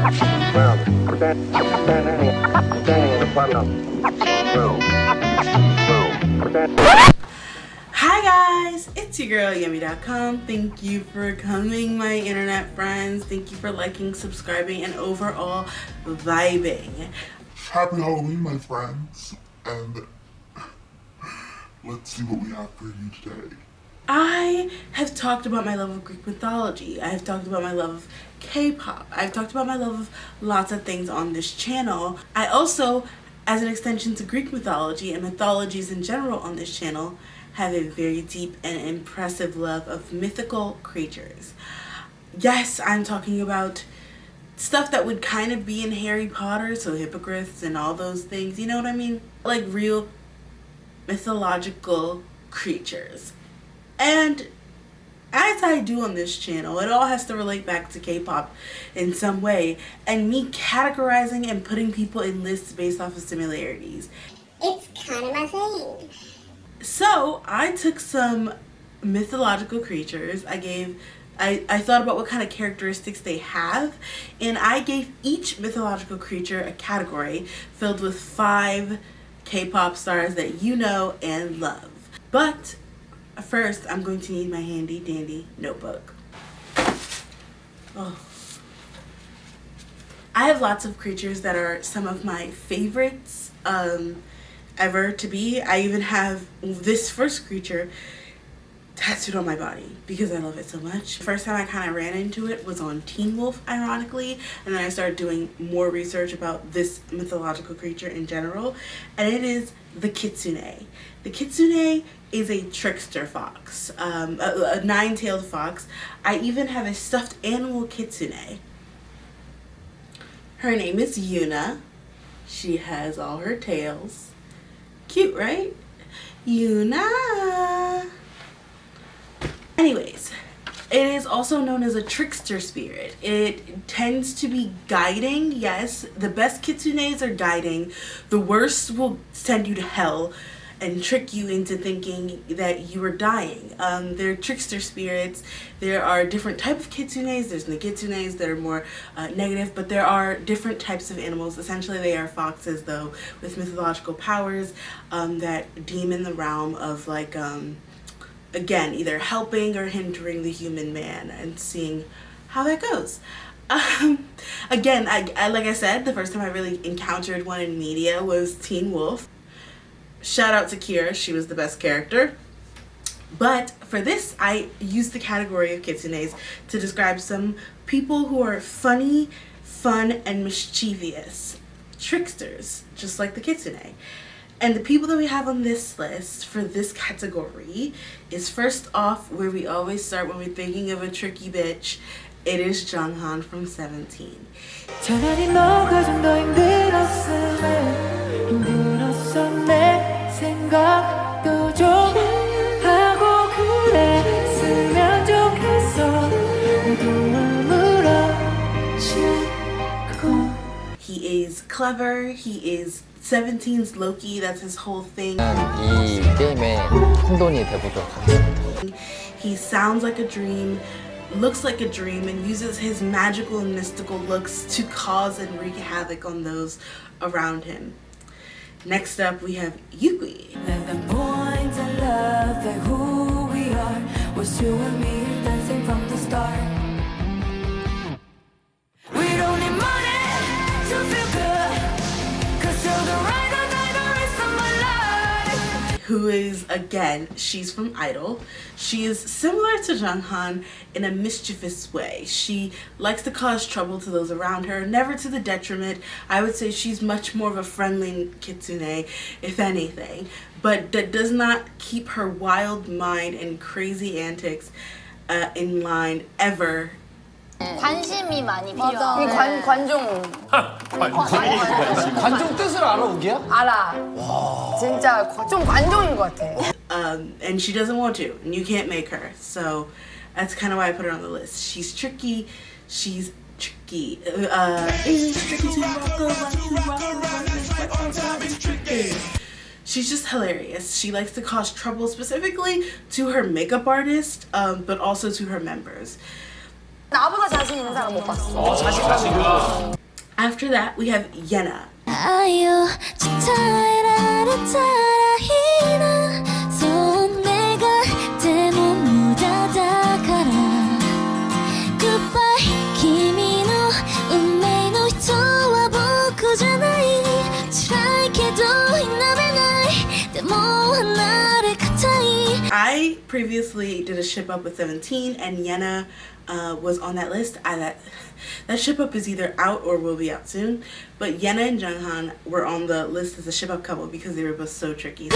Hi guys, it's your girl Yummy.com. Thank you for coming, my internet friends. Thank you for liking, subscribing, and overall vibing. Happy Halloween, my friends, and let's see what we have for you today. I have talked about my love of Greek mythology. I have talked about my love of K-pop. I've talked about my love of lots of things on this channel. I also, as an extension to Greek mythology and mythologies in general on this channel, have a very deep and impressive love of mythical creatures. Yes, I'm talking about stuff that would kind of be in Harry Potter, so hippogriffs and all those things, you know what I mean? Like real mythological creatures. And as I do on this channel, it all has to relate back to K-pop in some way, and me categorizing and putting people in lists based off of similarities. It's kind of my thing. So I took some mythological creatures. I thought about what kind of characteristics they have, and I gave each mythological creature a category filled with 5 K-pop stars that you know and love. But first, I'm going to need my handy dandy notebook. Oh. I have lots of creatures that are some of my favorites ever to be. I even have this first creature tattooed on my body because I love it so much. The first time I kind of ran into it was on Teen Wolf, ironically, and then I started doing more research about this mythological creature in general, and it is the Kitsune. The Kitsune is a trickster fox, a 9-tailed fox. I even have a stuffed animal Kitsune. Her name is Yena. She has all her tails. Cute, right? Yuna. Anyways, it is also known as a trickster spirit. It tends to be guiding. Yes, the best kitsunes are guiding. The worst will send you to hell and trick you into thinking that you are dying. They're trickster spirits. There are different types of kitsunes. There's nikitsunes that are more negative, but there are different types of animals. Essentially, they are foxes, though, with mythological powers that deem in the realm of, like, again, either helping or hindering the human man, and seeing how that goes. Again, I like I said, the first time I really encountered one in media was Teen Wolf. Shout out to Kira, she was the best character. But for this, I used the category of kitsunes to describe some people who are funny, fun, and mischievous tricksters, just like the kitsune. And the people that we have on this list for this category is, first off, where we always start when we're thinking of a tricky bitch. It is Jeonghan from 17. He is clever, he is 17's Loki, that's his whole thing. 이 게임의 혼돈이 되보도록 하겠습니다. He sounds like a dream, looks like a dream, and uses his magical and mystical looks to cause and wreak havoc on those around him. Next up, we have Yuqi. Who we are was you and me dancing from the start. We don't need money to feel good, 'cause you're the right rest of my life. Who is, again, she's from Idol. She is similar to Jeonghan in a mischievous way. She likes to cause trouble to those around her, never to the detriment. I would say she's much more of a friendly kitsune, if anything. But that does not keep her wild mind and crazy antics in line ever. 관심이 많이 필요해. 관종. 관종 뜻을 알아, 우기야? 알아. 진짜 좀 관종인 것 같아. And she doesn't want to, and you can't make her. So that's kind of why I put her on the list. She's tricky. She's tricky. It's tricky to rock. She's just hilarious. She likes to cause trouble, specifically to her makeup artist, but also to her members. 나보다 자신 있는 사람 못 봤어. 자신감. After that, we have Yena. I previously did a ship up with 17, and Yena was on that list. That ship up is either out or will be out soon. But Yena and Jeonghan were on the list as a ship up couple because they were both so tricky.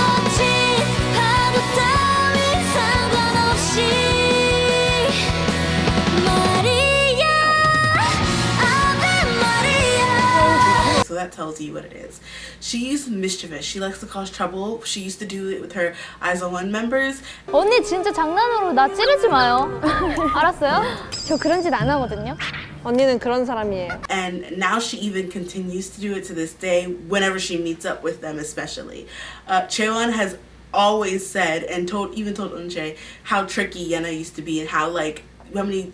So that tells you what it is. She's mischievous. She likes to cause trouble. She used to do it with her Eyes on One members. 언니 진짜 장난으로 나 찌르지 마요. 알았어요? 저 그런 짓 안 하거든요. 언니는 그런 사람이에요. And now she even continues to do it to this day whenever she meets up with them, especially. Chaeyeon has always said and even told Eunchae how tricky Yena used to be and how many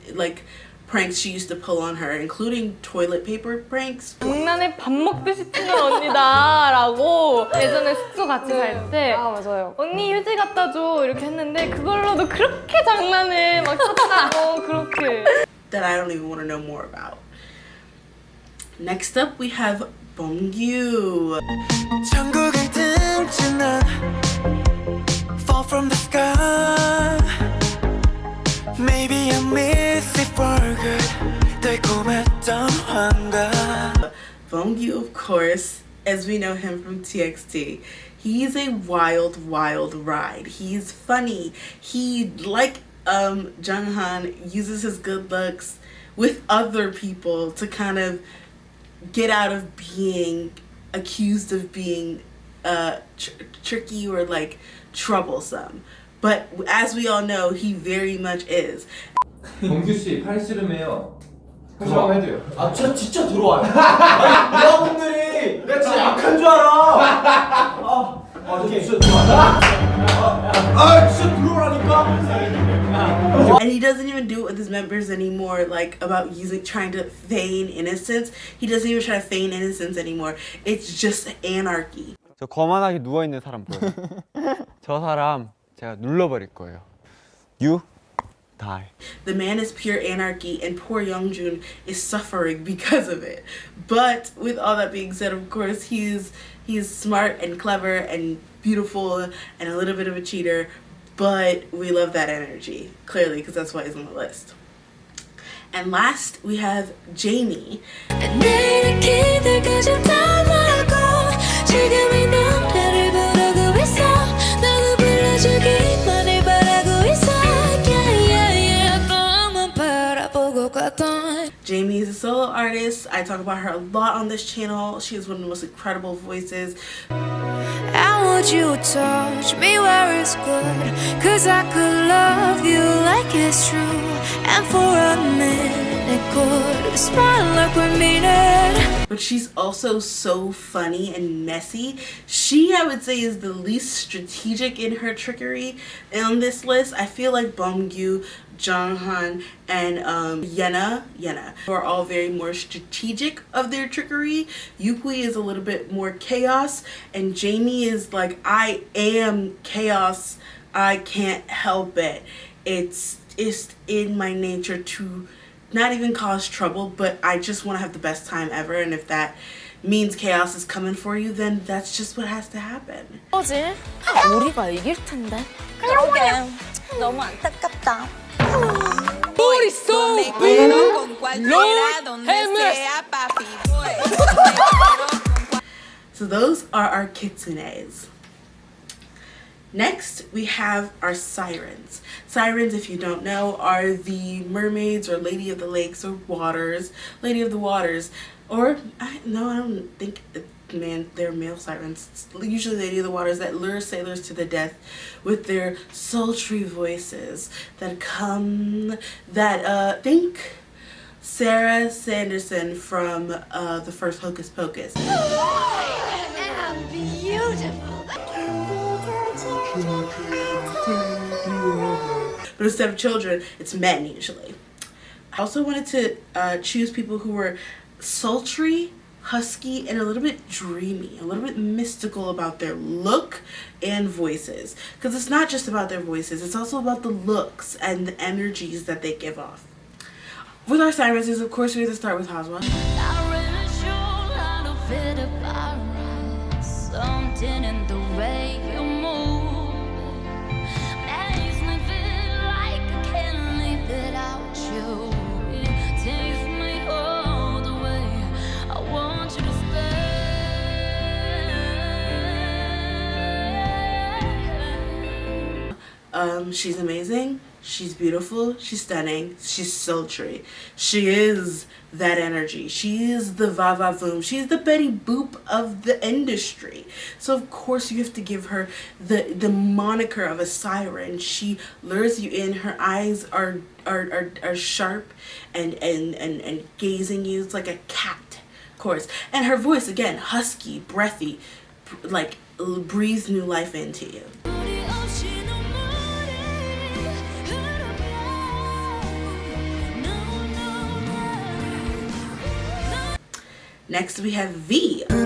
pranks she used to pull on her, including toilet paper pranks. 장난에 밥 먹듯이 치는 언니다라고 예전에 숙소 같이 살 때 맞아요. 언니 휴지 갖다 줘 이렇게 했는데 그걸로도 그렇게 장난을 막 쳤다고 그렇게. That I don't even want to know more about. Next up, we have Beomgyu. 전국을 듬지는 fall from the sky. Maybe I miss it for good. 달콤했던 환각. Beomgyu, of course, as we know him from TXT, he's a wild ride. He's funny. He, like Jeonghan, uses his good looks with other people to kind of get out of being accused of being tricky or troublesome. But as we all know, he very much is. 범규 씨 팔씨름해요. 들어와 해줘요. 아 진짜 들어와요. 여러분들이 내가 진짜 약한 줄 알아. 진짜 들어와. 진짜 들어오라니까. And he doesn't even do it with his members anymore, about trying to feign innocence. He doesn't even try to feign innocence anymore. It's just anarchy. 저 거만하게 누워 있는 사람 보여요. 저 사람 제가 눌러버릴 거예요. You die. The man is pure anarchy, and poor Yeonjun is suffering because of it. But with all that being said, of course, he's smart and clever and beautiful and a little bit of a cheater. But we love that energy, clearly, because that's why he's on the list. And last, we have Jamie. Jamie is a solo artist. I talk about her a lot on this channel. She has one of the most incredible voices. And would you touch me where it's good? 'Cause I could love you like it's true. And for a minute it could smile like we mean it. But she's also so funny and messy. She, I would say, is the least strategic in her trickery on this list. I feel like Beomgyu, Jeonghan, and Yena are all very more strategic of their trickery. Yuqi is a little bit more chaos, and Jamie is like, I am chaos. I can't help it. It's in my nature to not even cause trouble, but I just want to have the best time ever, and if that means chaos is coming for you, then that's just what has to happen. 뭐지? 우리가 이길 텐데. 그러게. 너무 안타깝다. Booty so big, Lord have mercy. So those are our kitsunes. Next, we have our sirens. Sirens, if you don't know, are the mermaids or lady of the lakes or waters, lady of the waters, or I don't think they're male sirens. It's usually lady of the waters that lure sailors to the death with their sultry voices that think Sarah Sanderson from the first Hocus Pocus. I am beautiful. But instead of children, it's men usually. I also wanted to choose people who were sultry, husky, and a little bit dreamy, a little bit mystical about their look and voices. Because it's not just about their voices, it's also about the looks and the energies that they give off. With our sirens, of course, we have to start with Hwasa. Something in the way you move makes me feel like I can't live without you. It takes me all the way. I want you to stay. She's amazing. She's beautiful. She's stunning. She's sultry. She is that energy. She is the va-va-voom. She's the Betty Boop of the industry. So of course you have to give her the moniker of a siren. She lures you in. Her eyes are sharp and gazing you. It's like a cat, of course. And her voice, again, husky, breathy, like breathes new life into you. Next we have V. No,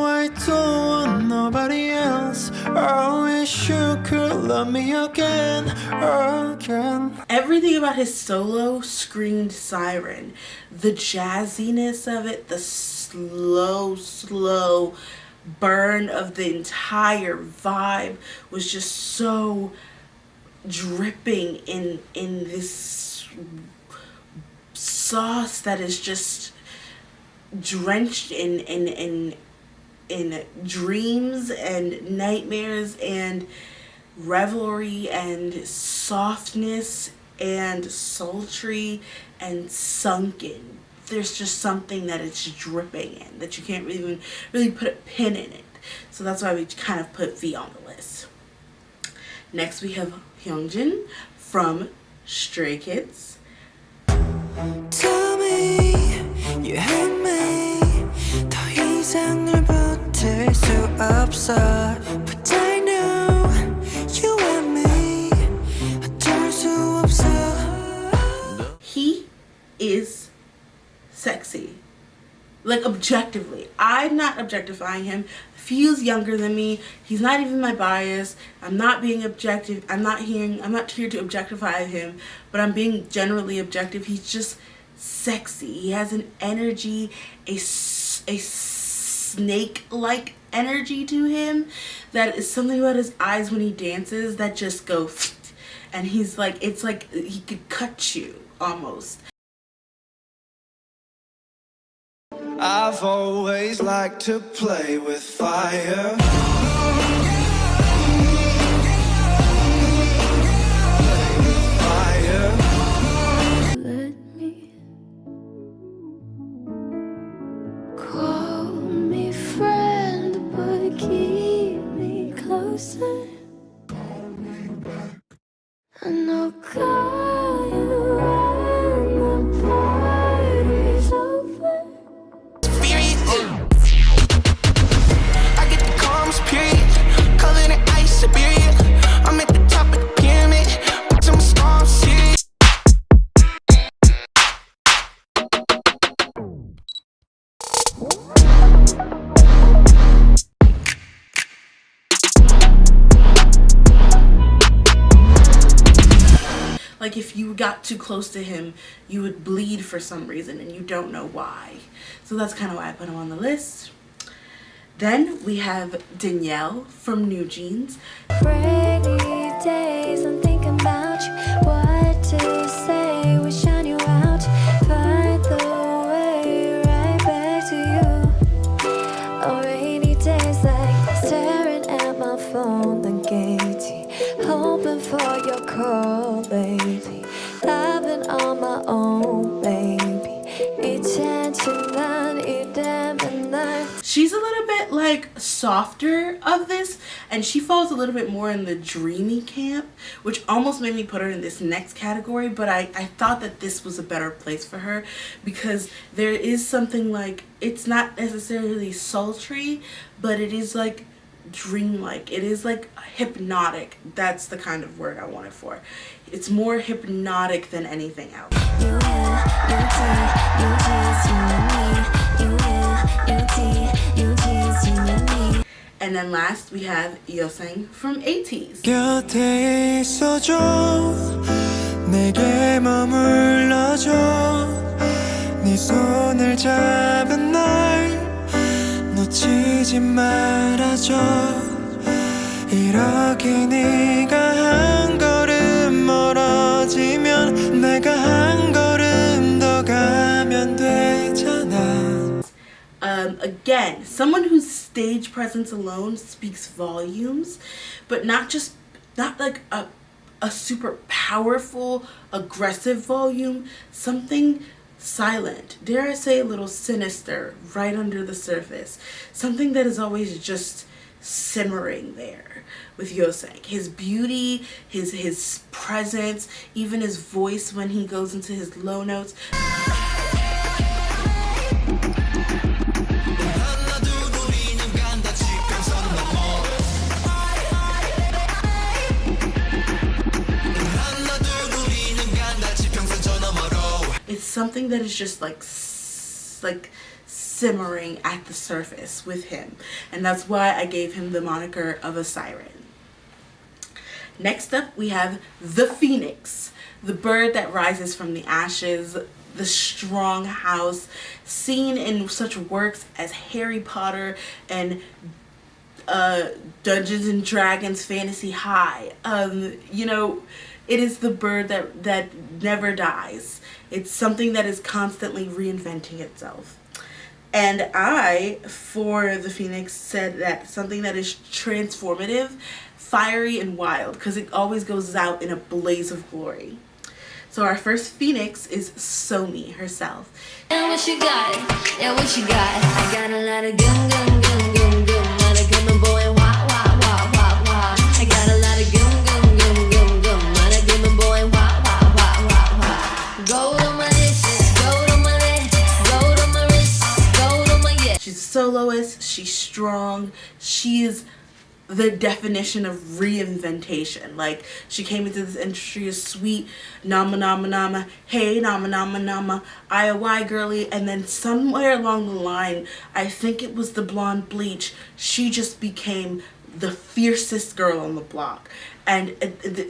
I don't want nobody else. I wish you could love me again, again. Everything about his solo screamed siren. The jazziness of it, the slow burn of the entire vibe was just so dripping in this sauce that is just drenched in dreams and nightmares and revelry and softness and sultry and sunken. There's just something that it's dripping in that you can't really put a pin in it. So that's why we kind of put V on the list. Next we have Hyunjin from Stray Kids. Tell me you hate me. 더 이상 널 버틸 수 없어. But I know you and me. 어쩔 수 없어. He is sexy. Like objectively. I'm not objectifying him. If he's younger than me, he's not even my bias. I'm not being objective. I'm not here to objectify him, but I'm being generally objective. He's just sexy. He has an energy, a snake-like energy to him that is something about his eyes when he dances that just go and he's like, it's like he could cut you almost. I've always liked to play with fire. Let me call me friend, but keep me closer. I know call you when the party's over. I get the calms, period. Covered in ice, Siberia. I'm at the top of the pyramid. Watching my storm, serious. Like if you got too close to him, you would bleed for some reason and you don't know why. So that's kind of why I put him on the list. Then we have Danielle from New Jeans. Rainy days, I'm thinking about you. What to say, we shine you out. Find the way right back to you. On rainy days, like staring at my phone, then gazing, hoping for your call, baby. I've been on my own, baby. She she's a little bit like softer of this, and she falls a little bit more in the dreamy camp, which almost made me put her in this next category, but I thought that this was a better place for her because there is something like, it's not necessarily sultry, but it is like dreamlike. It is like hypnotic. That's the kind of word I wanted for. It's more hypnotic than anything else. And then last we have Yeosang from ATEEZ. 곁에 있어줘 내게 머물러줘 네 손을 잡은 날 놓치지 말아줘 이렇게 네가 한 걸음 멀어지면 내가 한 걸음 더 가면 되잖아. Again, someone whose stage presence alone speaks volumes, but not like a super powerful, aggressive volume, something silent, dare I say a little sinister, right under the surface, something that is always just simmering there with Yeosang. His beauty, his presence, even his voice when he goes into his low notes. It's something that is just like simmering at the surface with him, and that's why I gave him the moniker of a siren. Next up we have the phoenix, the bird that rises from the ashes, the strong house, seen in such works as Harry Potter and Dungeons and Dragons Fantasy High. You know, it is the bird that never dies. It's something that is constantly reinventing itself. And I, for the phoenix, said that something that is transformative, fiery, and wild, because it always goes out in a blaze of glory. So our first phoenix is Somi herself. Yeah, what you got? Yeah, what you got? I got a lot of gum, gum, gum, gum, gum. Lot of gum, boy, wah, wah, wah, wah, wah. I got a lot of gum, gum, gum, gum, gum. Lot of gum, boy, wah, wah, wah, wah, wah. Go to my wrist, go to my wrist, go to my wrist, go to my yeah. She's a soloist, she's strong, she is the definition of reinventation. Like, she came into this industry as sweet, nama nama nama, hey nama nama nama, IOI girly, and then somewhere along the line, I think it was the blonde bleach, she just became the fiercest girl on the block. And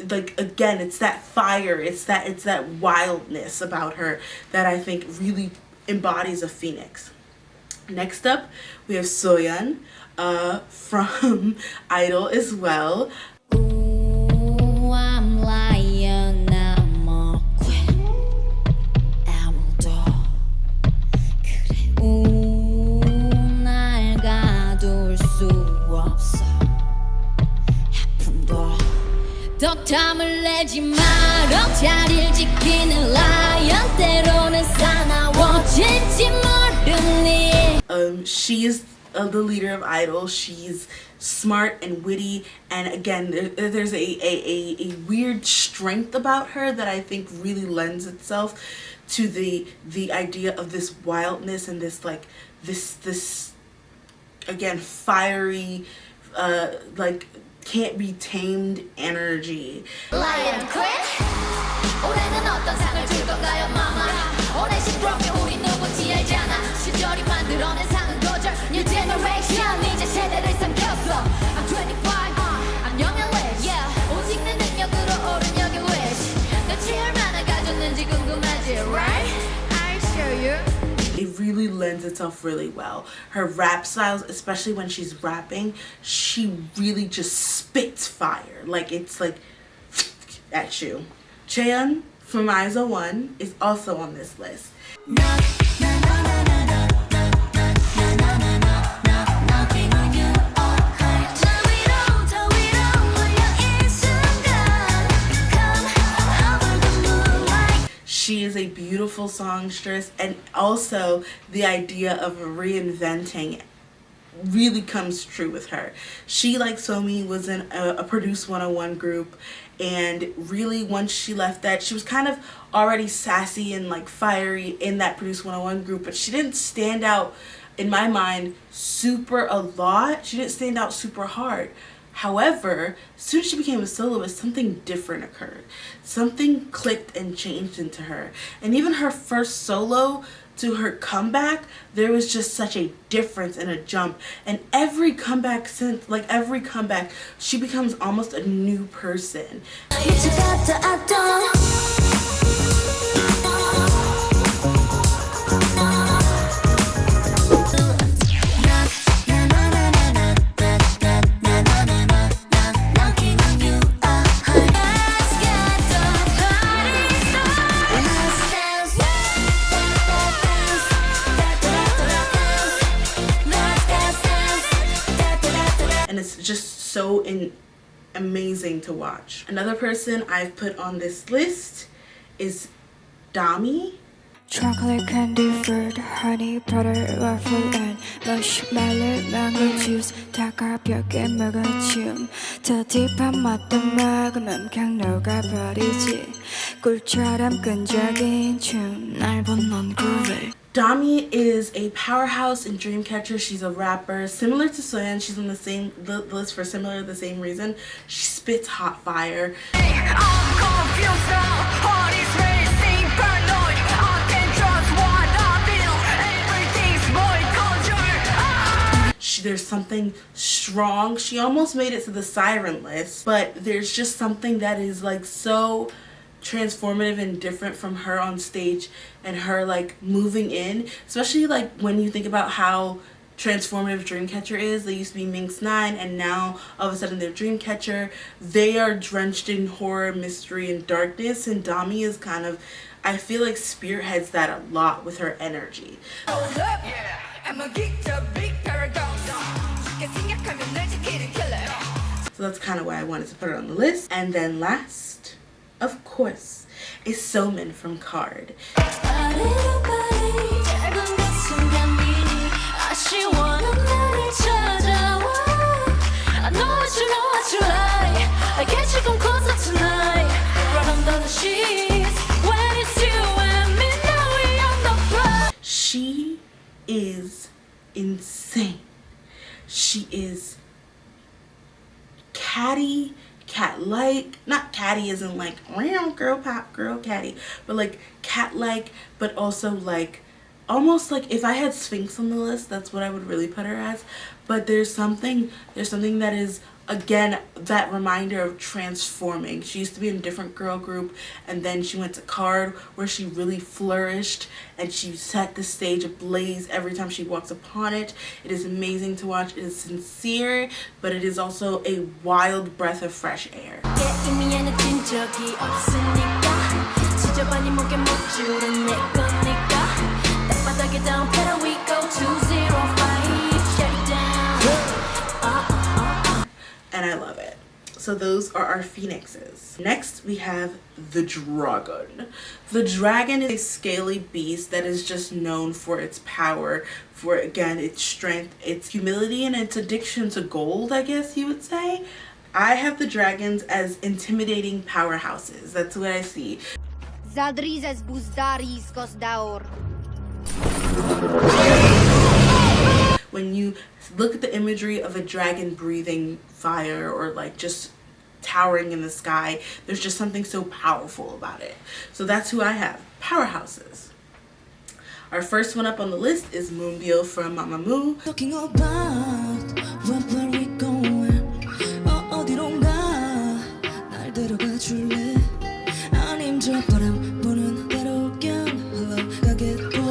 like, again, it's that fire, it's that wildness about her that I think really embodies a phoenix. Next up, we have Soyeon from Idol as well. Ooh, I'm lying, I'm a queen. 아무도 그래. Ooh, 날 가둘 수 없어. 아픔도 덕담을 내지 말어. 자리를 지키는 라이언 때로는 사나워질지 모르니. She is the leader of Idol. She's smart and witty, and again, there's a weird strength about her that I think really lends itself to the idea of this wildness and this like this again fiery like can't be tamed energy. Lion queen. 올해는 어떤 상을 줄 건가요, mama? 올해 시끄럽게 우리 누군지 알잖아. 시절이 만들어낸 상은 거절. New generation 이제 세대를 삼켰어. I'm 25, I'm young and rich. Yeah, 오직 내 능력으로 오른 여기 wish. 너치 얼마나 가졌는지 궁금하지, right? I'll show you. It really lends itself really well. Her rap styles, especially when she's rapping, she really just spits fire. Like, it's like at you. Chaeyeon from IZ*ONE is also on this list. She is a beautiful songstress, and also the idea of reinventing really comes true with her. She, like Somi, was in a Produce 101 group, and really once she left that, she was kind of already sassy and like fiery in that Produce 101 group, but she didn't stand out, in my mind, super a lot. She didn't stand out super hard. However, as soon as she became a soloist, something different occurred. Something clicked and changed into her. And even her first solo to her comeback, there was just such a difference and a jump. And every comeback since, like every comeback, she becomes almost a new person. Just so amazing to watch. Another person I've put on this list is Dami. Chocolate candy fruit, honey butter, waffle and marshmallow, mango juice 다 가볍게 먹어줌 더 딥한 맛도 먹으면 그냥 녹아버리지 꿀처럼 끈적인 춤 날 본 넌 groovy. Dami is a powerhouse in Dreamcatcher. She's a rapper. Similar to Soyeon, she's on the same list for similar the same reason. She spits hot fire. There's something strong. She almost made it to the Siren list, but there's just something that is like so transformative and different from her on stage and her like moving in, especially like when you think about how transformative Dreamcatcher is. They used to be Minx 9 and now all of a sudden they're Dreamcatcher. They are drenched in horror, mystery, and darkness, and Dami is kind of, I feel like spearheads that a lot with her energy. So that's kind of why I wanted to put her on the list. And then last, of course, is Somin from Card. She is insane. She is catty, cat-like, not catty as in like girl pop girl catty, but like cat-like, but also like almost like if I had Sphinx on the list, that's what I would really put her as. But there's something that is, again, that reminder of transforming. She used to be in a different girl group, and then she went to Card where she really flourished and she set the stage ablaze every time she walks upon it. It is amazing to watch. It is sincere, but it is also a wild breath of fresh air. And I love it. So those are our phoenixes. Next we have the dragon. The dragon is a scaly beast that is just known for its power, for again its strength, its humility, and its addiction to gold, I guess you would say. I have the dragons as intimidating powerhouses. That's what I see. When you look at the imagery of a dragon breathing fire or like just towering in the sky, there's just something so powerful about it. So that's who I have, powerhouses. Our first one up on the list is Moonbyul from Mamamoo. Talking about where we going? 어디론가 날 데려가 줄래? 아님 저 바람 부는 대로 그냥 흘러가겠고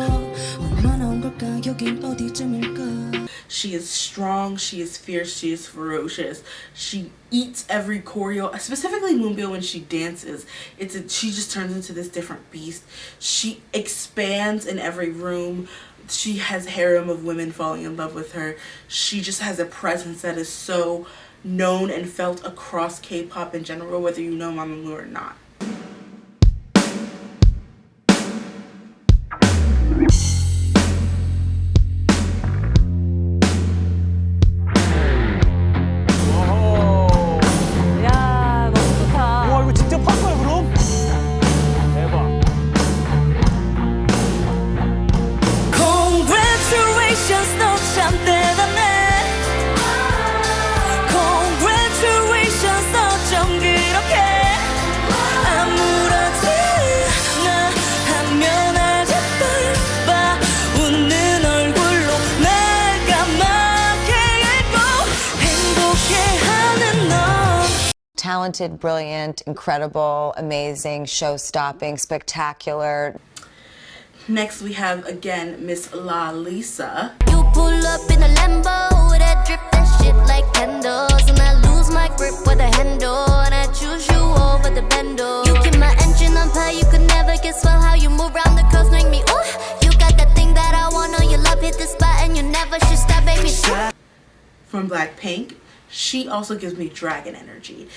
얼마나 온 걸까 여긴 어디쯤일까? She is strong, she is fierce, she is ferocious. She eats every choreo, specifically Moonbyul when she dances. She just turns into this different beast. She expands in every room. She has harem of women falling in love with her. She just has a presence that is so known and felt across K-pop in general, whether you know Mamamoo or not. talented, brilliant, incredible, amazing, show-stopping, spectacular. Next we have again Miss La Lisa. You pull up in a Lambo, that drip that shit like candles, and I lose my grip with a handle, and I choose you over the bando. You keep my engine on fire, you could never guess well how you move around the curves, make me ooh. You got that thing that I want, know your love hit the spot, and you never should stop, baby. From Blackpink, she also gives me dragon energy.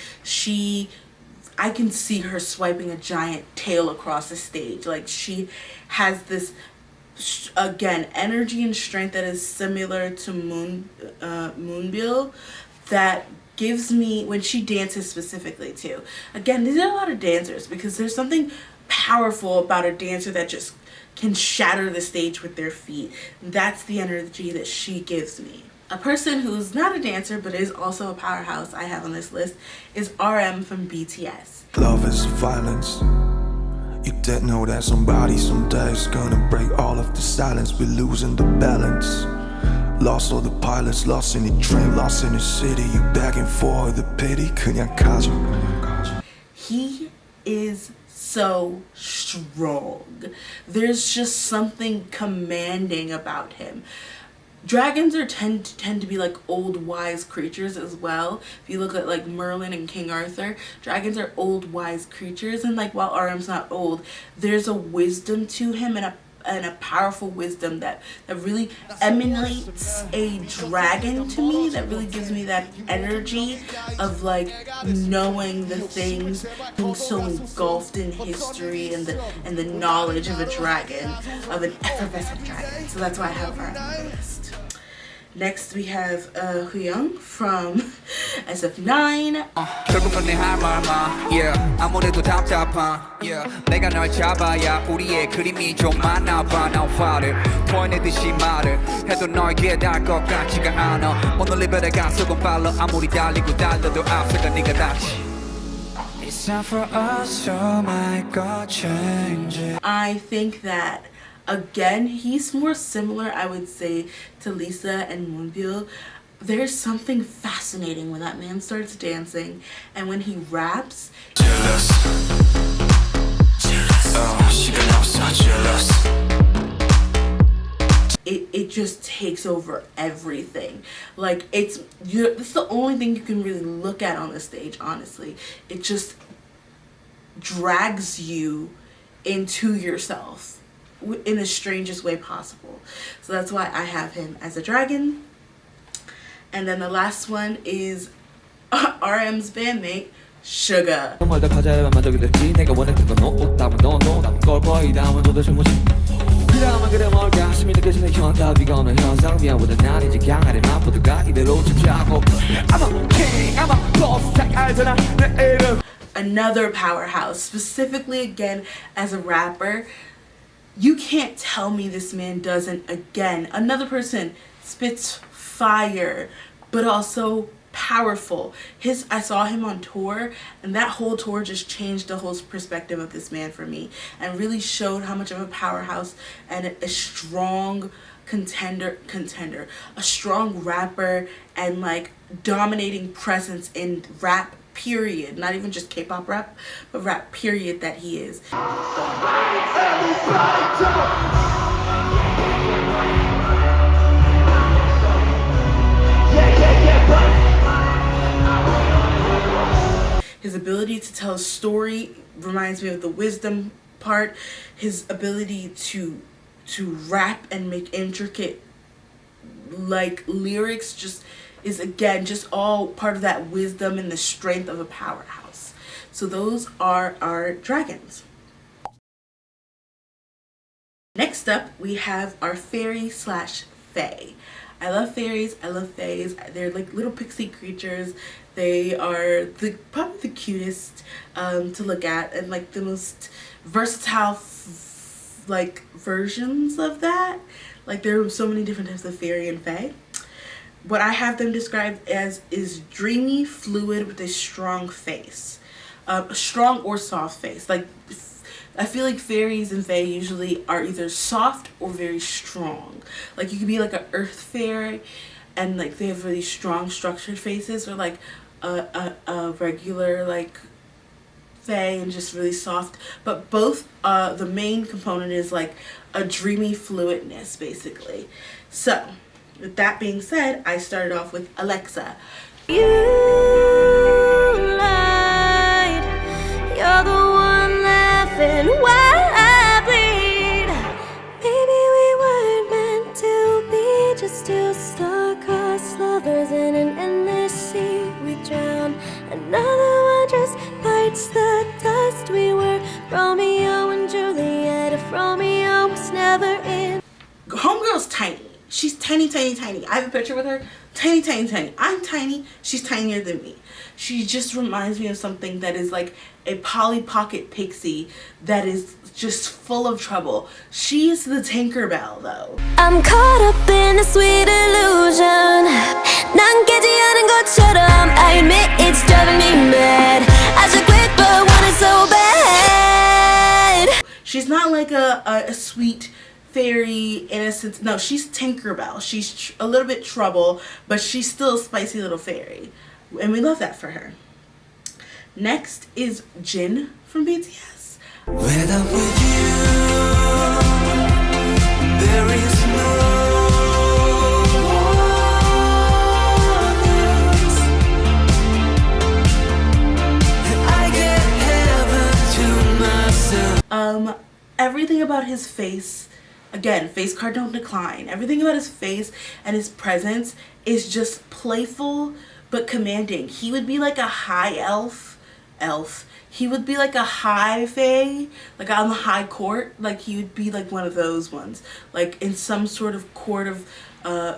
I can see her swiping a giant tail across the stage. Like, she has this, again, energy and strength that is similar to Moonbyul, that gives me, when she dances specifically too. Again, these are a lot of dancers because there's something powerful about a dancer that just can shatter the stage with their feet. That's the energy that she gives me. A person who's not a dancer but is also a powerhouse I have on this list is RM from BTS. Love is violence. You didn't know that somebody someday is gonna break all of the silence. We're losing the balance. Lost all the pilots, lost in the train, lost in the city. You begging for the pity. 그냥 가져. He is so strong. There's just something commanding about him. Dragons tend to be like old wise creatures as well. If you look at like Merlin and King Arthur, dragons are old wise creatures, and like while RM's not old, there's a wisdom to him and a powerful wisdom that really emanates a dragon to me, that really gives me that energy of like knowing the things, being so engulfed in history and the knowledge of a dragon, of an effervescent dragon. So that's why I have her on the list. Next we have Hwiyoung from SF9. 결국은 내 할 말만 yeah 아무래도 답답한 yeah 내가 널 잡아야 우리의 그림이 좀 많아봐 now 화를 토해내듯이 말을 해도 너에게 닿을 것 같지가 않아 오늘 이별의 가속은 빨라 아무리 달리고 달려도 앞서가 네가 닿지. It's time for us to make a change. I think that again, he's more similar, I would say, to Lisa and Moonbyul. There's something fascinating when that man starts dancing and when he raps. Jealous. Oh, she can know so jealous. It just takes over everything. Like, it's the only thing you can really look at on the stage, honestly. It just drags you into yourself in the strangest way possible. So that's why I have him as a dragon. And then the last one is RM's bandmate, Suga. Another powerhouse, specifically again as a rapper. You can't tell me this man doesn't. Again, another person spits fire, but also powerful. I saw him on tour, and that whole tour just changed the whole perspective of this man for me, and really showed how much of a powerhouse and a strong contender, a strong rapper, and like dominating presence in rap period, not even just K-pop rap, but rap period that he is. His ability to tell a story reminds me of the wisdom part. His ability to rap and make intricate like lyrics just is again just all part of that wisdom and the strength of a powerhouse. So those are our dragons. Next up we have our fairy slash fae. I love fairies, I love faes. They're like little pixie creatures. They are probably the cutest to look at, and like the most versatile like versions of that. Like there are so many different types of fairy and fae. What I have them described as is dreamy, fluid with a strong face. A strong or soft face. Like, I feel like fairies and fae usually are either soft or very strong. Like, you could be like an earth fairy and like they have really strong structured faces, or like a regular like fae and just really soft, but both the main component is like a dreamy fluidness basically. So with that being said, I started off with Alexa. You lied, you're the one laughing while I bleed. Maybe we weren't meant to be, just two star-crossed lovers in an endless sea. We drown, another one just bites the dust. We were Romeo and Juliet if Romeo was never in. Homegirl's tiny. She's tiny, tiny, tiny. I have a picture with her. Tiny, tiny, tiny. I'm tiny. She's tinier than me. She just reminds me of something that is like a Polly Pocket pixie that is just full of trouble. She's the Tinkerbell though. I'm caught up in a sweet illusion. 난 깨지 않은 것처럼 I admit it's driving me mad. I should quit but want it so bad. She's not like a sweet fairy innocent. No, she's Tinkerbell. She's a little bit trouble, but she's still a spicy little fairy. And we love that for her. Next is Jin from BTS. When I'm with you, there is no else. I get heaven to myself. Everything about his face, again, face card don't decline. Everything about his face and his presence is just playful but commanding. He would be like a high elf. He would be like a high fae, like on the high court. Like he would be like one of those ones, like in some sort of court of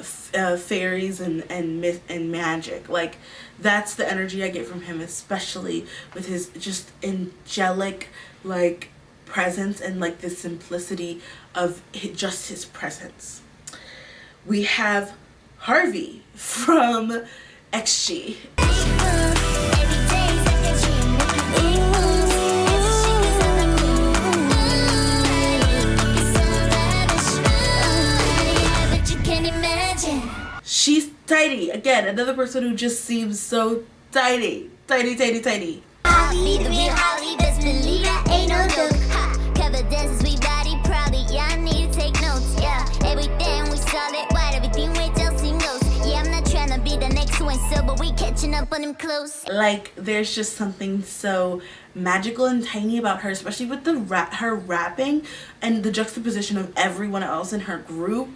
fairies and myth and magic. Like that's the energy I get from him, especially with his just angelic like presence and like the simplicity of just his presence. We have Harvey from XG. She's tiny. Again, another person who just seems so tiny. Tiny, tiny, tiny. Holly, the real Holly, best believe that ain't no joke. Cover dances, we body proudly. Yeah, I need to take notes. Yeah, everything we solid, white, everything we just singles. Yeah, I'm not trying to be the next one, so but we catching up on him close. Like, there's just something so magical and tiny about her, especially with the her rapping and the juxtaposition of everyone else in her group.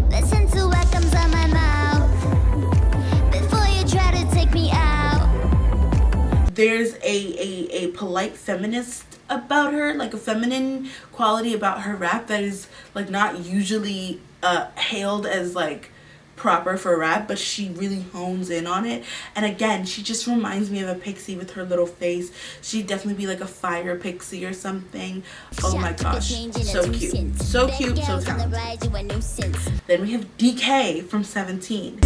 Listen to what comes out my mouth before you try to take me out. There's a polite feminist about her, like a feminine quality about her rap that is like not usually hailed as like proper for rap, but she really hones in on it. And again, she just reminds me of a pixie with her little face. She'd definitely be like a fire pixie or something. Oh my gosh, so cute, so cute, so talented. Then we have DK from 17.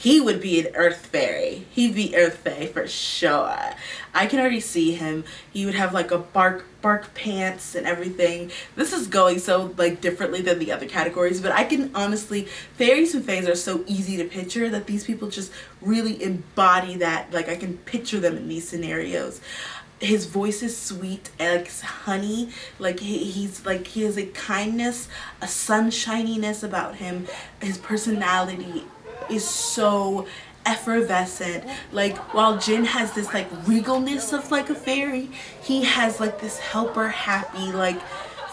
He would be an earth fairy. He'd be earth fae for sure. I can already see him. He would have like a bark pants and everything. This is going so like differently than the other categories, but I can honestly, fairies and faes are so easy to picture that these people just really embody that. Like I can picture them in these scenarios. His voice is sweet, like honey. Like he's like, he has a kindness, a sunshininess about him. His personality is so effervescent. Like while Jin has this like regalness of like a fairy, he has like this helper happy like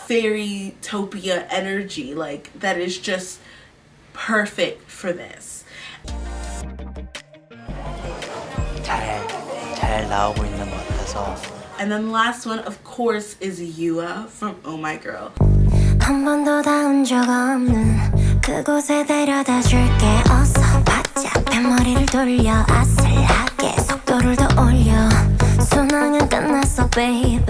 fairy-topia energy like that is just perfect for this. 잘 나오고 있는 것 같아서. And then the last one of course is YooA from Oh My Girl. 한 번도 닿은 적 없는 그곳에 데려다 줄게 어서 바짝 뱃머리를 돌려 아슬하게 속도를 더 올려 순항은 끝났어 baby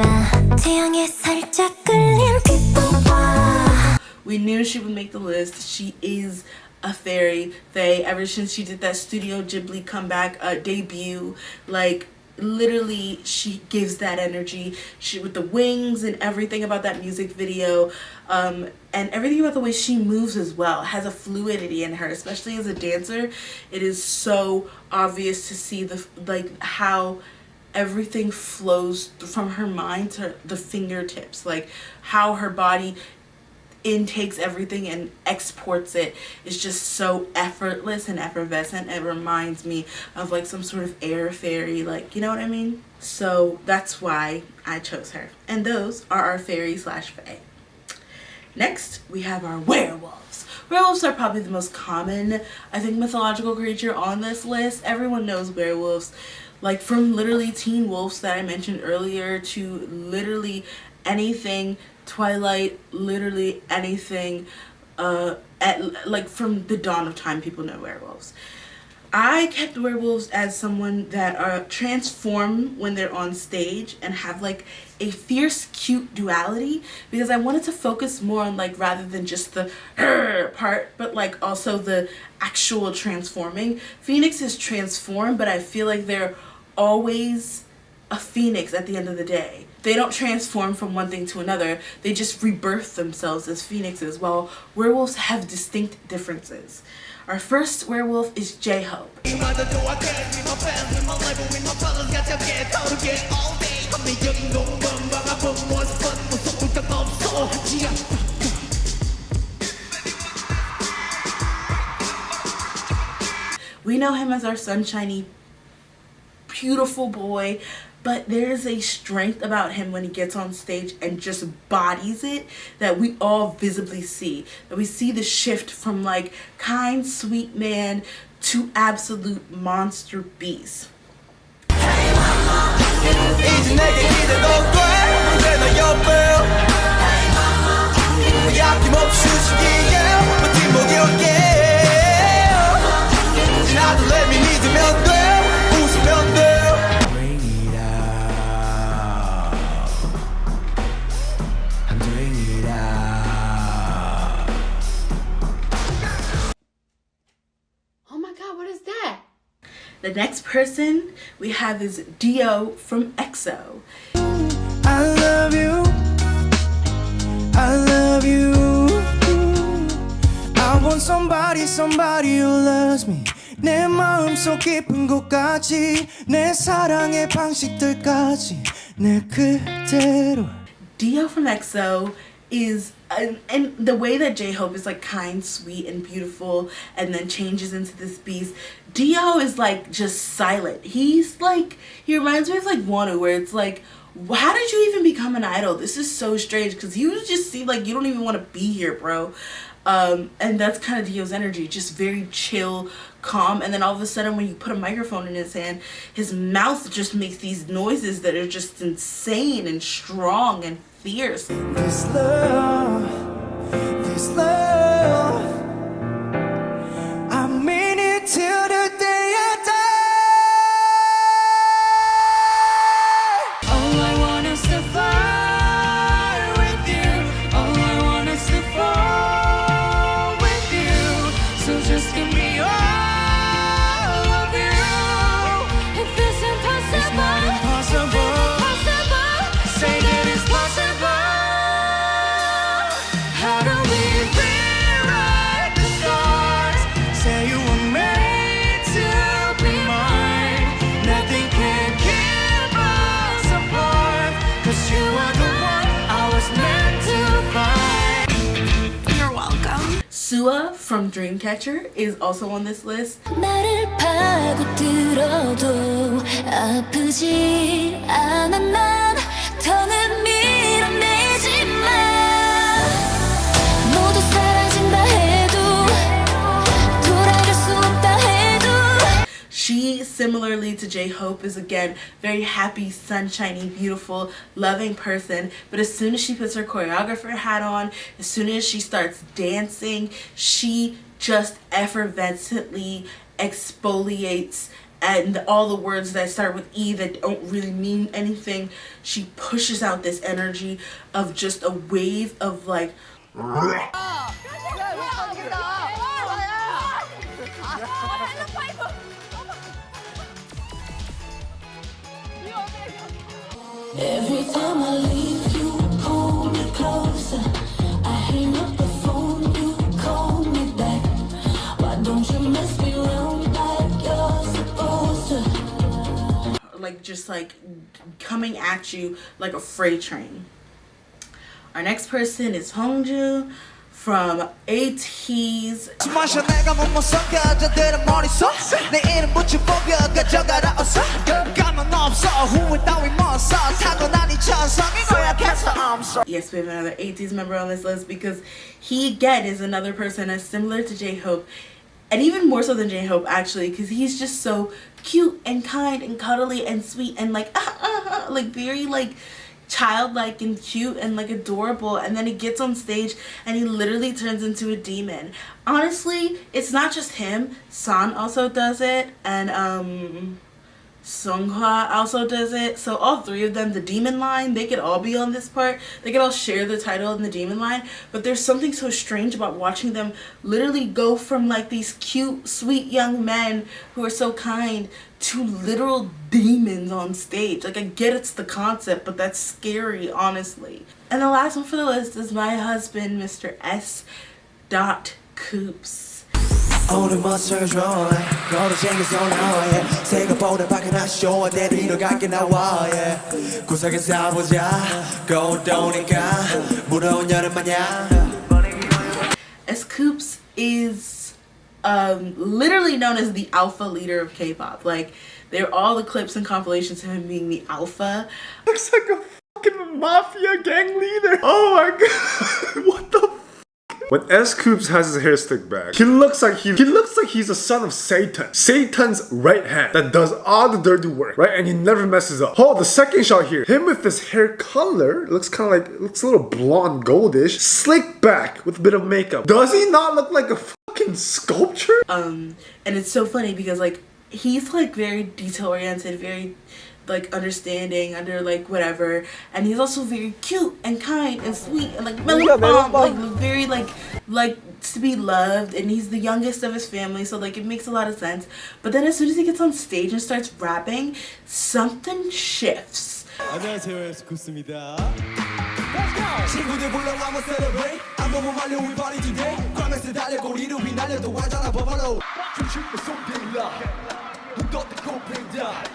태양에 살짝 끌린 빛보아. We knew she would make the list. She is a fairy fae ever since she did that Studio Ghibli comeback debut. Like, literally, she gives that energy. She, with the wings and everything about that music video, and everything about the way she moves as well, has a fluidity in her, especially as a dancer. It is so obvious to see the, like, how everything flows from her mind to the fingertips, like how her body intakes everything and exports it is just so effortless and effervescent. It reminds me of like some sort of air fairy, like, you know what I mean? So that's why I chose her. And those are our fairy slash fae. Next, we have our werewolves. Werewolves are probably the most common, I think, mythological creature on this list. Everyone knows werewolves. Like, from literally Teen Wolves that I mentioned earlier to literally anything Twilight, literally anything, like from the dawn of time, people know werewolves. I kept werewolves as someone that transform when they're on stage and have like a fierce, cute duality, because I wanted to focus more on, like, rather than just the part, but like also the actual transforming. Phoenixes transform, but I feel like they're always a phoenix at the end of the day. They don't transform from one thing to another. They just rebirth themselves as phoenixes, while werewolves have distinct differences. Our first werewolf is Jhope. We know him as our sunshiny, beautiful boy, but there's a strength about him when he gets on stage and just bodies it that we all visibly see. That we see the shift from like kind, sweet man to absolute monster beast. The next person we have is Dio from EXO. I love you. I love you. I want somebody who loves me. 내 마음속 깊은 곳까지 내 사랑의 방식들까지 내 그대로. Dio from EXO is, and the way that Jhope is like kind, sweet, and beautiful, and then changes into this beast. Dio is like just silent. He's like, he reminds me of like Wonu, where it's like, how did you even become an idol? This is so strange, because you just seem like you don't even want to be here, bro. And that's kind of Dio's energy, just very chill, calm, and then all of a sudden when you put a microphone in his hand, his mouth just makes these noises that are just insane and strong and fierce. This love, I mean it till the day I die. All I want is to fly with you. All I want is to fall with you. So just give me all of you. If it's impossible, say that it's possible. How do we rewrite the stars? Say you were made to be mine. Nothing can keep us apart. 'Cause you are the one I was meant to find. You're welcome. Suga from Dreamcatcher is also on this list. 나를 파고들어도 아프지 않아 난 더는 밀어내지 마. 모두 사라진다 해도 돌아갈 수 없다 해도. She, similarly to Jhope, is again very happy, sunshiny, beautiful, loving person. But as soon as she puts her choreographer hat on, as soon as she starts dancing, she just effervescently exfoliates, and all the words that start with E that don't really mean anything, she pushes out this energy of just a wave of like Every time I leave, you pull me closer. I hang up the phone, you call me back. Why don't you mess me around like you're supposed to? Like just like coming at you like a freight train. Our next person is Hongjoong from AT's. Yes, we have another AT's member on this list because he again is another person that's similar to Jhope, and even more so than Jhope actually, because he's just so cute and kind and cuddly and sweet and like like very like childlike and cute and like adorable, and then he gets on stage and he literally turns into a demon. Honestly, it's not just him. San also does it, and Seonghwa also does it. So all three of them, the demon line, they could all be on this part. They could all share the title in the demon line, but there's something so strange about watching them literally go from like these cute sweet young men who are so kind to literal demons on stage. Like I get it's the concept, but that's scary, honestly. And the last one for the list is my husband, Mr. S. Coops. 오늘 멋을 줘 거리쟁이서 나와 생각보다 밖에 나 쇼 데리러 갈게 나와 구석에 싸보자 고도니까 무더운 여름 마냥. Scoups is literally known as the alpha leader of K-pop. Like they're all the clips and compilations of him being the alpha. Looks like a fucking mafia gang leader. Oh my god. What the When Scoups has his hair slicked back, he looks like he's the son of Satan. Satan's right hand that does all the dirty work, right? And he never messes up. Oh, the second shot here, him with his hair color looks a little blonde goldish, slicked back with a bit of makeup. Does he not look like a fucking sculpture? And it's so funny because like he's like very detail oriented, very like understanding under like whatever, and he's also very cute and kind and sweet and like like very like to be loved, and he's the youngest of his family, so like it makes a lot of sense. But then as soon as he gets on stage and starts rapping, something shifts. 안녕하세요, 스쿠스입니다. 친구들 불러 한번 celebrate. I'm gonna 말려 we party today. 과메스 달려 고리를 휘날려 또 와잖아 버벌로. 중심의 손길라. 눈도 뜨고 팽다.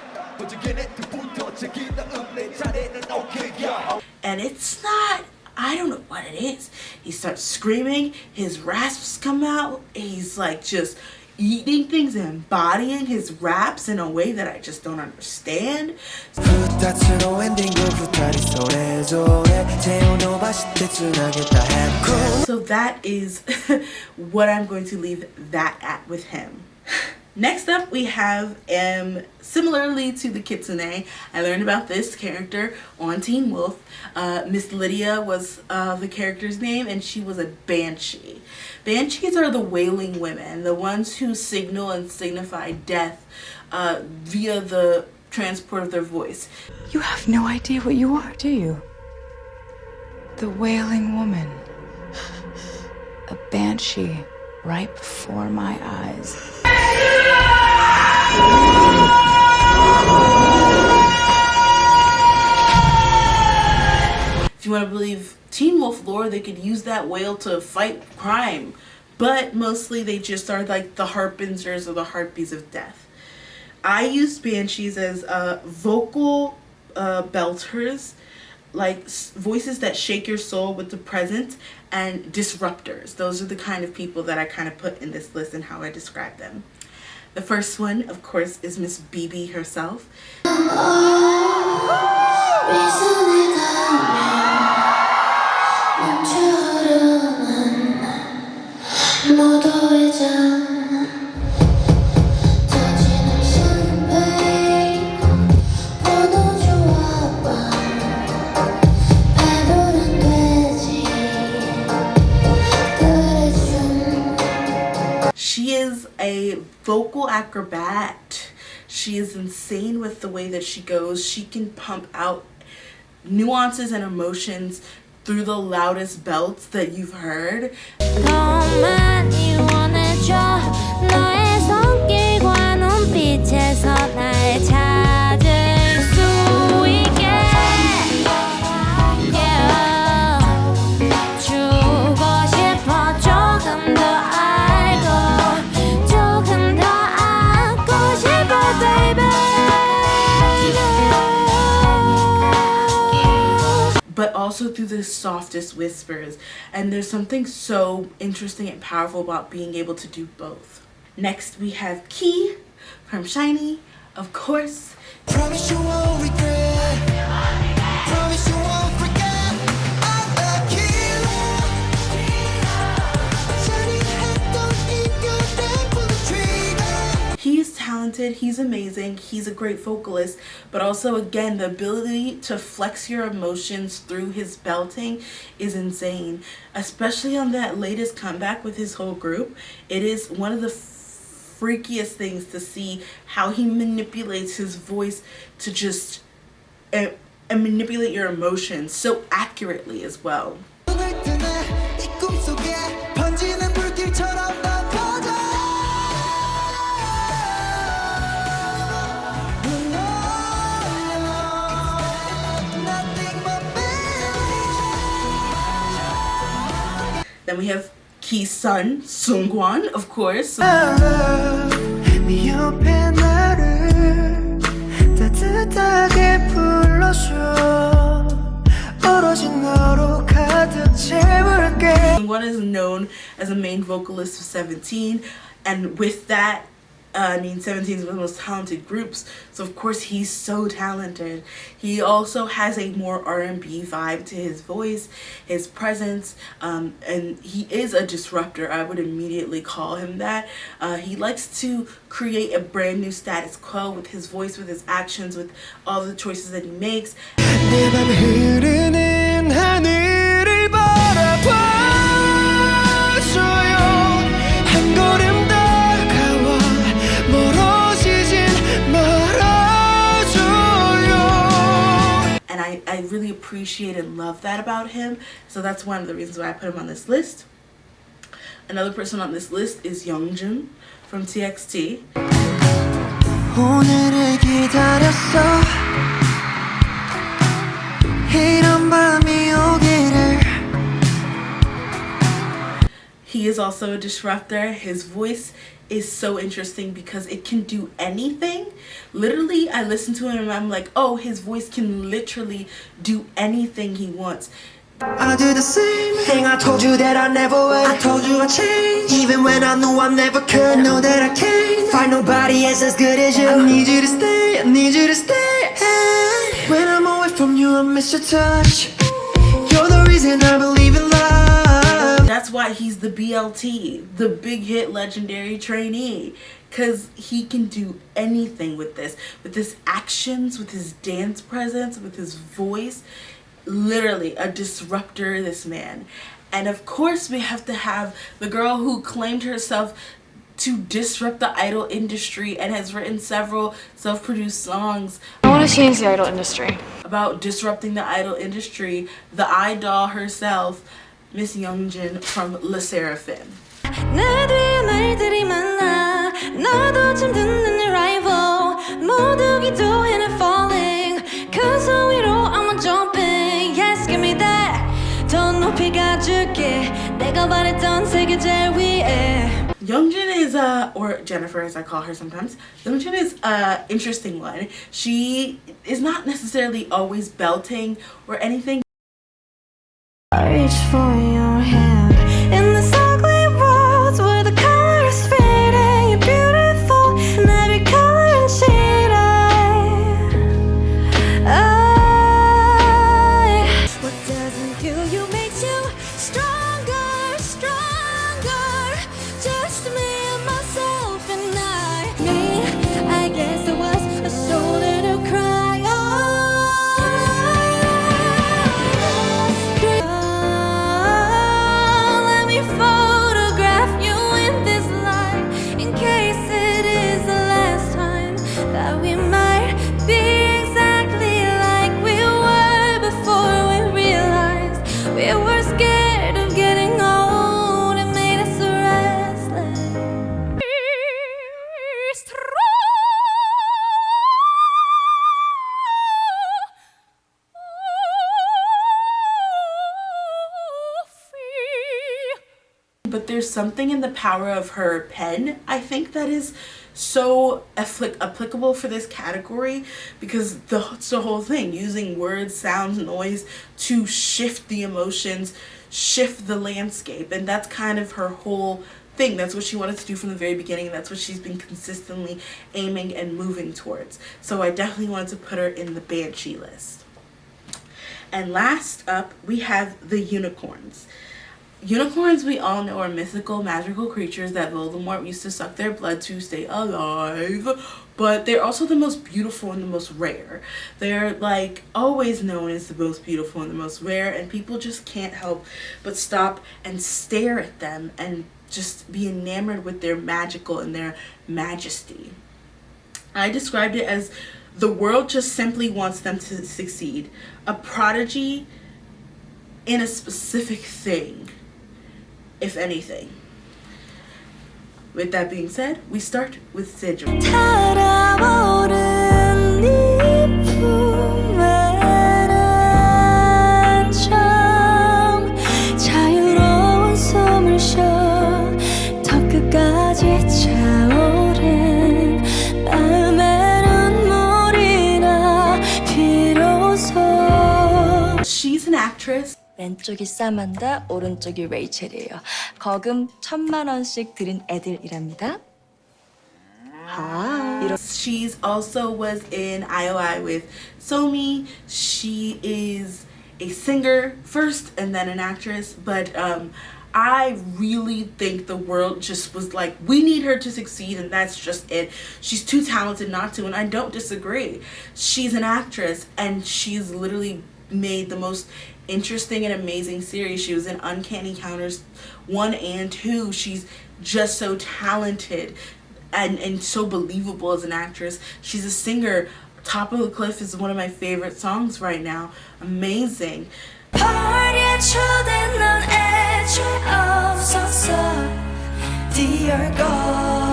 And it's not, I don't know what it is. He starts screaming, his rasps come out, he's like just eating things and embodying his raps in a way that I just don't understand. So that is what I'm going to leave that at with him. Next up, we have, similarly to the Kitsune, I learned about this character on Teen Wolf. Miss Lydia was the character's name, and she was a Banshee. Banshees are the wailing women, the ones who signal and signify death via the transport of their voice. You have no idea what you are, do you? The wailing woman. A Banshee right before my eyes. If you want to believe Teen Wolf lore, they could use that wail to fight crime, but mostly they just are like the harbingers or the heartbeats of death. I used Banshees as vocal belters, like voices that shake your soul with the presence, and disruptors. Those are the kind of people that I kind of put in this list and how I describe them. The first one, of course, is Miss Bibi herself. She is a vocal acrobat. She is insane with the way that she goes. She can pump out nuances and emotions through the loudest belts that you've heard. through the softest whispers, and there's something so interesting and powerful about being able to do both. Next we have Key from SHINee, of course. Promise you won't regret. Promise you won't forget. I'm the killer. He's talented, he's amazing, he's a great vocalist, but also again the ability to flex your emotions through his belting is insane, especially on that latest comeback with his whole group. It is one of the freakiest things to see how he manipulates his voice to just and manipulate your emotions so accurately as well. Then we have Key's son, Seungkwan, of course. Seungkwan is known as a main vocalist of 17, and with that, 17 is one of the most talented groups, so of course he's so talented. He also has a more R&B vibe to his voice, his presence, and he is a disruptor. I would immediately call him that. He likes to create a brand new status quo with his voice, with his actions, with all the choices that he makes. I really appreciate and love that about him, so that's one of the reasons why I put him on this list. Another person on this list is Yeonjun from TXT. He is also a disruptor. His voice is so interesting because it can do anything. Literally, I listen to him and I'm like, oh, his voice can literally do anything he wants. I do the same thing. I told you that I never would. I told you I changed, even when I knew I never could. Know that I can't find nobody else as good as you. I need you to stay, I need you to stay. Hey. When I'm away from you, I miss your touch. You're the reason I believe in love. That's why he's the BLT, the big hit legendary trainee, because he can do anything with his actions, with his dance presence, with his voice. Literally a disruptor, this man. And of course we have to have the girl who claimed herself to disrupt the idol industry and has written several self-produced songs. I want to change the idol industry. About disrupting the idol industry, the idol herself, Miss Yeonjun from Le Sserafim. Yeonjun is or Jennifer as I call her sometimes, Yeonjun is an interesting one. She is not necessarily always belting or anything. I reach for your hand in this ugly world where the color is fading. You're beautiful in every color and shade. What doesn't kill you makes you stronger, stronger. Just me and myself and I guess it was a shoulder to cry on. but there's something in the power of her pen, I think, that is so applicable for this category, because it's the whole thing, using words, sounds, noise to shift the emotions, shift the landscape, and that's kind of her whole thing. That's what she wanted to do from the very beginning, and that's what she's been consistently aiming and moving towards. So I definitely wanted to put her in the Banshee list. And last up, we have the unicorns. Unicorns, we all know, are mythical, magical creatures that Voldemort used to suck their blood to stay alive, but they're also the most beautiful and the most rare. They're like always known as the most beautiful and the most rare, and people just can't help but stop and stare at them and just be enamored with their magical and their majesty. I described it as the world just simply wants them to succeed. A prodigy in a specific thing, if anything. With that being said, we start with Sejong. She's an actress. 왼쪽이 사만다, 오른쪽이 레이첼이에요. 거금 1,000,000원씩 드린 애들이랍니다. She's also was in YooA with Somi. She is a singer first and then an actress, but I really think the world just was like, we need her to succeed, and that's just it. She's too talented not to, and I don't disagree. She's an actress, and she's literally made the most interesting and amazing series. She was in Uncanny Encounters 1 and 2. She's just so talented and so believable as an actress. She's a singer. Top of the Cliff is one of my favorite songs right now. Amazing. Dear God,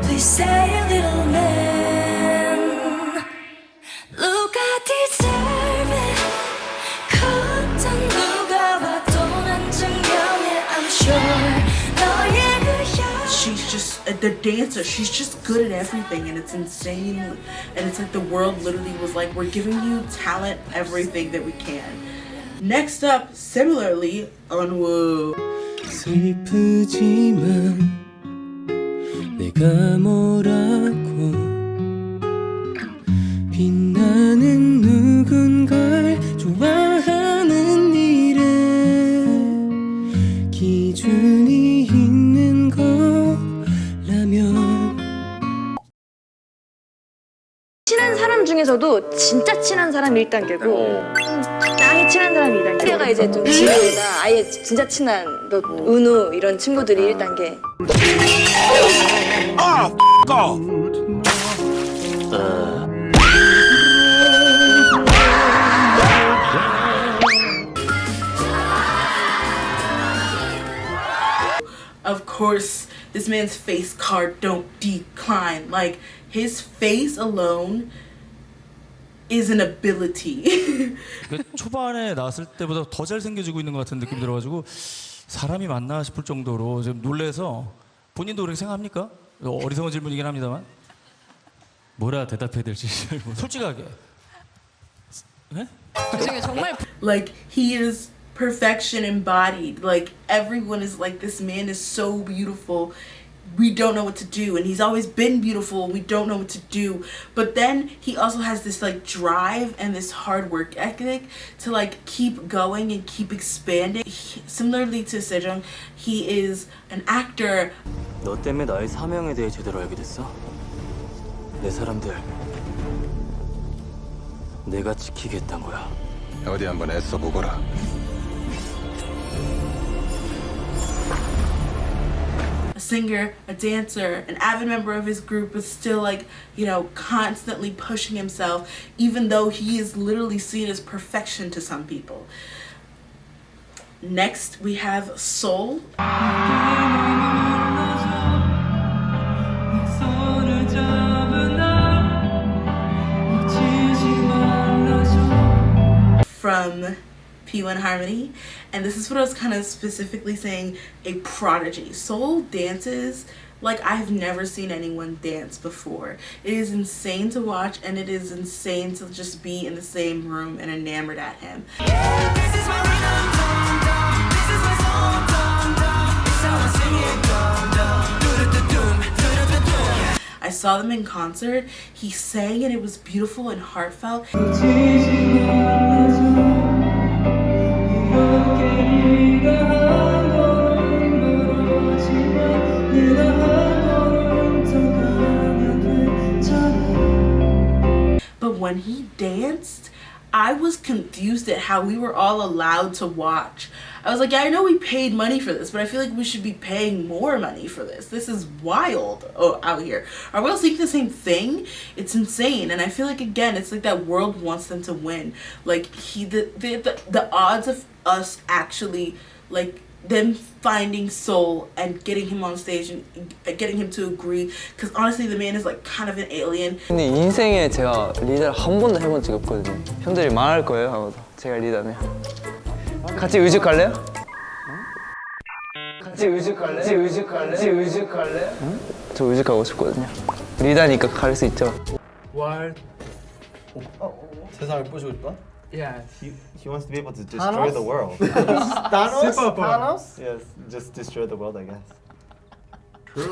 please say a little man, look, I deserve it. 걷던 누가 봐도 난 증명해, I'm sure. 너의 그 She's just the dancer. She's just good at everything, and it's insane. And it's like the world literally was like, we're giving you talent, everything that we can. Next up, similarly, Eunwoo. 슬프지만 내가 뭐라고 빛나는 누군가를 좋아하는 일에 기준이 있는 거라면 친한 사람 중에서도 진짜 친한 사람이 1단계고 적당히 친한 사람이 2단계. 내가 이제 좀 지루다 아예 진짜 친한 뭐 은우 이런 친구들이 1단계. Of course, this man's face card don't decline. Like, his face alone is an ability. 초반에 나왔을 때보다 더 잘생겨지고 있는 것 같은 느낌이 들어가지고 사람이 맞나 싶을 정도로 좀 놀래서, 본인도 그렇게 생각합니까? 어리석은 질문이긴 합니다만 뭐라 대답해야 될지 솔직하게. 네? 정말 Like, he is perfection embodied. Like, everyone is like, this man is so beautiful, we don't know what to do. And he's always been beautiful, we don't know what to do. But then he also has this like drive and this hard work ethic to like keep going and keep expanding. Similarly to Sejong, he is an actor. 너 때문에 나의 사명에 대해 제대로 알게 됐어. 내 사람들 내가 지키겠다는 거야. 어디 한번 애써 보거라. A singer, a dancer, an avid member of his group, but still like, you know, constantly pushing himself, even though he is literally seen as perfection to some people. Next, we have Soul. From P1 Harmony. And this is what I was kind of specifically saying, a prodigy. Seoul dances like I've never seen anyone dance before. It is insane to watch, and it is insane to just be in the same room and enamored at him. I saw them in concert. He sang and it was beautiful and heartfelt. But when he danced, I was confused at how we were all allowed to watch. I was like, yeah, I know we paid money for this, but I feel like we should be paying more money for this. This is wild out here. Are we all seeing the same thing? It's insane. And I feel like, again, it's like that world wants them to win. Like, the odds of us actually, like, them finding Seoul and getting him on stage and getting him to agree, because honestly the man is like kind of an alien. 근데 인생에 제가 리더를 한 번도 해본 적이 없거든요. 형들이 망할 거예요 하고서 제가 리더면 같이 의식 갈래요? 같이 의식 갈래? 같이 의식 갈래? 같이 의식 갈래? 저 의식 가고 싶거든요. 리더니까 갈 수 있죠. 월. 세상을 부시고 싶다? Yeah. He wants to be able to destroy the world. Thanos? Thanos? Yes, just destroy the world, I guess. True.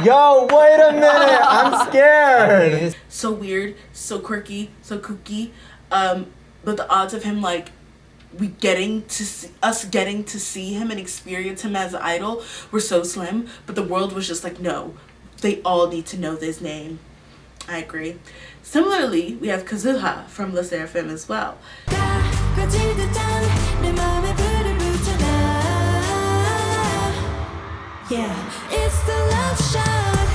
Yo, wait a minute! I'm scared! So weird, so quirky, so kooky. But the odds of him, like, getting to see him and experience him as an idol were so slim. But the world was just like, no, they all need to know this name. I agree. Similarly, we have Kazuha from Le Sserafim as well. Yeah, it's the love shot.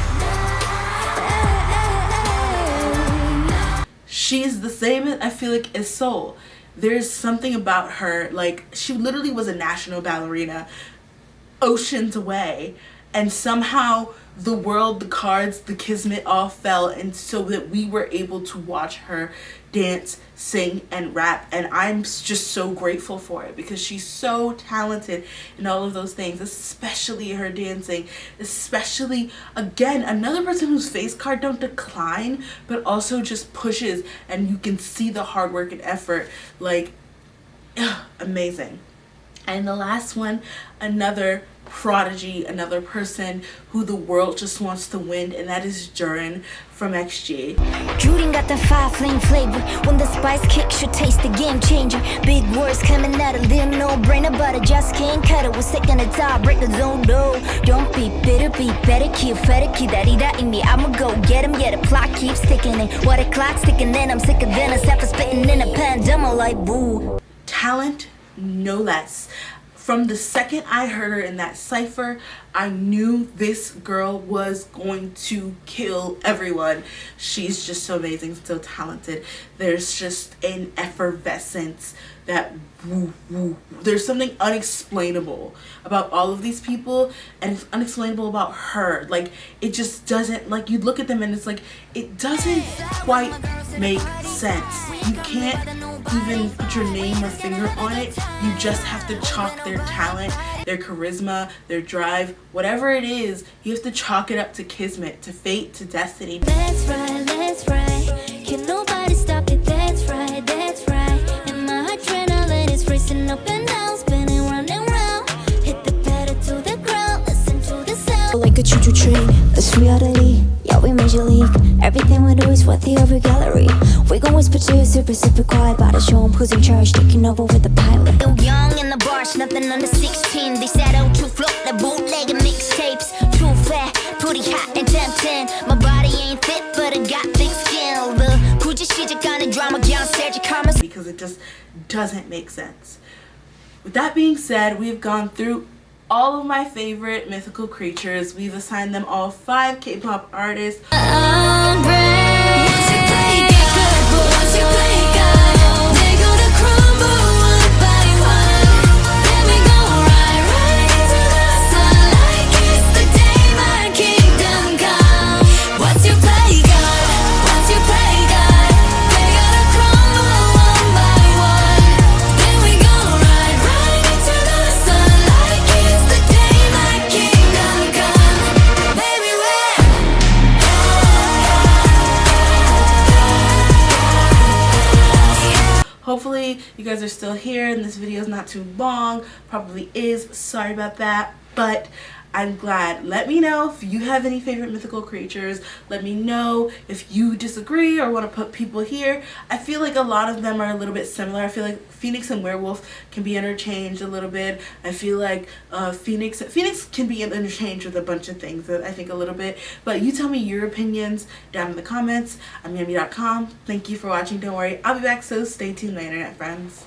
She's the same, I feel like, as Seoul. There's something about her, like, she literally was a national ballerina oceans away, and somehow the world, the cards, the kismet all fell, and so that we were able to watch her dance, sing, and rap. And I'm just so grateful for it, because she's so talented in all of those things, especially her dancing, especially, again, another person whose face card don't decline, but also just pushes, and you can see the hard work and effort. Like, amazing. And the last one, another prodigy, another person who the world just wants to win, and that is Jeonghan from XG. Judy got the fire flame flavor. When the spice kicks, you taste the game changer. Big words coming out of little no-brainer, but I just can't cut it. We're sick on the top, break the zone, no. Don't be bitter, be better, keep better, 기다리다 in me. I'ma go get him, yeah, the clock keeps ticking in. What a clock's ticking in, I'm sicker than a sapper spitting in a pandemic like boo. Talent, no less. From the second I heard her in that cypher, I knew this girl was going to kill everyone. She's just so amazing, so talented. There's just an effervescence that woo woo. There's something unexplainable about all of these people, and it's unexplainable about her. Like, it just doesn't, like, you look at them and it's like, it doesn't quite make sense. You can't even put your name or finger on it. You just have to chalk their talent, their charisma, their drive, whatever it is, you have to chalk it up to kismet, to fate, to destiny. That's right, that's right. Can nobody stop it? That's right, that's right. And my adrenaline is racing up and down, spinning round and round. Hit the pedal to the ground, listen to the sound. Like a choo-choo train, it's reality. Yeah, we major league. Everything we do is worth the over gallery. We gon' whisper to you super, super quiet. About to show 'em who's in charge, taking over with the pilot. Still young in the bars, nothing under 16. They said out to float the bootleg and mixtapes. Too fat, pretty hot and tempting. My body ain't fit, but I got thick skin. The 굳이 시작하는 drama, can't search your comments. Because it just doesn't make sense. With that being said, we've gone through all of my favorite mythical creatures. We've assigned them all 5 K-pop artists. you guys are still here and this video is not too long. Probably is. Sorry about that. But I'm glad. Let me know if you have any favorite mythical creatures. Let me know if you disagree or want to put people here. I feel like a lot of them are a little bit similar. I feel like Phoenix and Werewolf can be interchanged a little bit. I feel like Phoenix can be interchanged with a bunch of things, I think a little bit. But you tell me your opinions down in the comments. I'm Yummy.com. Thank you for watching. Don't worry, I'll be back, so stay tuned, my internet friends.